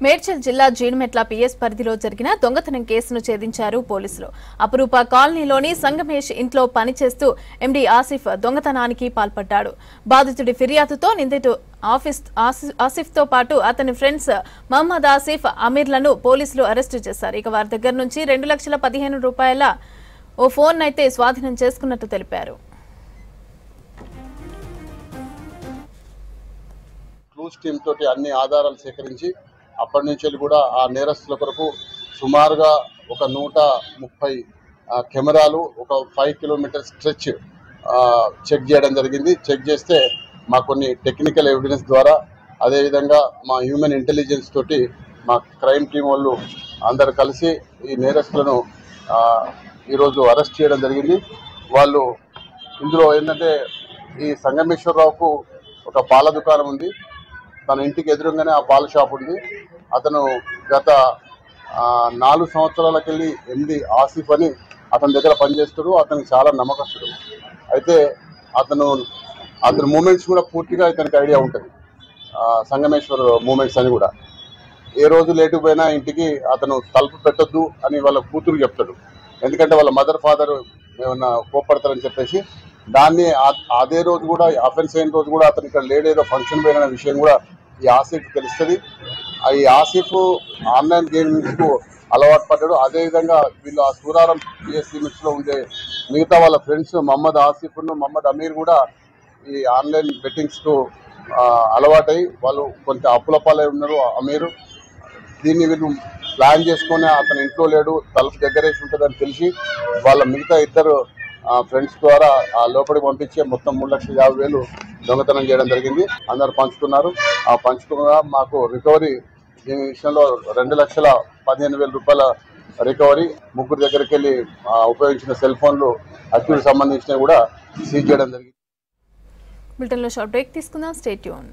మేడ్చల్ జిల్లా జీడిమెట్ల పిఎస్ పరిధిలో జరిగిన దొంగతనం కేసును ఛేదించారు పోలీసులు. అపురూప కాలనీలోని సంగమేష్ ఇంట్లో పనిచేస్తూ ఎండీ ఆసిఫ్ దొంగతనానికి పాల్పడ్డాడు. బాధితుడి ఫిర్యాదుతో నిందితుడు ఆసిఫ్తో పాటు అతని ఫ్రెండ్స్ మహమ్మద్ ఆసిఫ్, అమీర్లను పోలీసులు అరెస్టు చేశారు. ఇక వారి దగ్గర నుంచి 2,15,000 రూపాయల ఓ ఫోన్ అయితే స్వాధీనం చేసుకున్నట్టు తెలిపారు. క్లూస్ టీమ్ తోటి అన్ని ఆధారాలు సేకరించి అప్పటి నుంచి కూడా ఆ నేరస్తుల కొరకు సుమారుగా ఒక 130 కెమెరాలు, ఒక 5 కిలోమీటర్ స్ట్రెచ్ చెక్ చేయడం జరిగింది. చెక్ చేస్తే మా కొన్ని టెక్నికల్ ఎవిడెన్స్ ద్వారా, అదేవిధంగా మా హ్యూమన్ ఇంటెలిజెన్స్ తోటి మా క్రైమ్ టీం వాళ్ళు అందరు కలిసి ఈ నేరస్తులను ఈరోజు అరెస్ట్ చేయడం జరిగింది. వాళ్ళు ఇందులో ఏంటంటే, ఈ సంగమేశ్వరరావుకు ఒక పాల దుకాణం ఉంది, తన ఇంటికి ఎదురుగానే ఆ పాల షాప్ ఉంది. అతను గత 4 సంవత్సరాలకెళ్ళి ఎండి ఆసిఫ్ అని అతని దగ్గర పనిచేస్తాడు. అతనికి చాలా నమ్మకస్తుడు. అయితే అతని మూమెంట్స్ కూడా పూర్తిగా ఇతనికి ఐడియా ఉంటుంది. సంగమేశ్వర్ మూమెంట్స్ అని కూడా ఏ రోజు లేటు పోయినా ఇంటికి అతను తలుపు పెట్టొద్దు అని వాళ్ళ కూతురు చెప్తాడు. ఎందుకంటే వాళ్ళ మదర్ ఫాదర్ ఏమన్నా కోపడతారని చెప్పేసి దాన్ని అదే రోజు కూడా అఫెన్స్ అయిన రోజు కూడా అతను ఇక్కడ లేడేదో ఫంక్షన్ పోయిన విషయం కూడా ఈ ఆసిఫ్ తెలుస్తుంది. ఈ ఆసిఫ్ ఆన్లైన్ గేమింగ్స్కు అలవాటు పడ్డాడు. అదేవిధంగా వీళ్ళు ఆ సూరారం పిఎస్ లిమిట్స్లో ఉండే మిగతా వాళ్ళ ఫ్రెండ్స్ మహమ్మద్ ఆసిఫ్ను మహమ్మద్ అమీర్ కూడా ఈ ఆన్లైన్ బెట్టింగ్స్కు అలవాటై వాళ్ళు కొంత అప్పుల పాలై ఉన్నారు. అమీరు దీన్ని వీళ్ళు ప్లాన్ చేసుకొని అతను ఇంట్లో లేడు, తలుపు దగ్గరేసి ఉంటుందని తెలిసి వాళ్ళ మిగతా ఇద్దరు ఫ్రెండ్స్ ద్వారా ఆ లోపలికి పంపించి మొత్తం 3,50,000 దొంగతనం చేయడం జరిగింది. అందరు పంచుకున్నారు. ఆ పంచుకున్న మాకు రికవరీ దీని విషయంలో 2,15,000 రూపాయల రికవరీ, ముగ్గురు దగ్గరికి వెళ్ళి ఉపయోగించిన సెల్ ఫోన్లు అక్యూకి సంబంధించినవి కూడా సీజ్ చేయడం జరిగింది. బులెటిన్లో షార్ట్ బ్రేక్ తీసుకుందాం. Stay tune.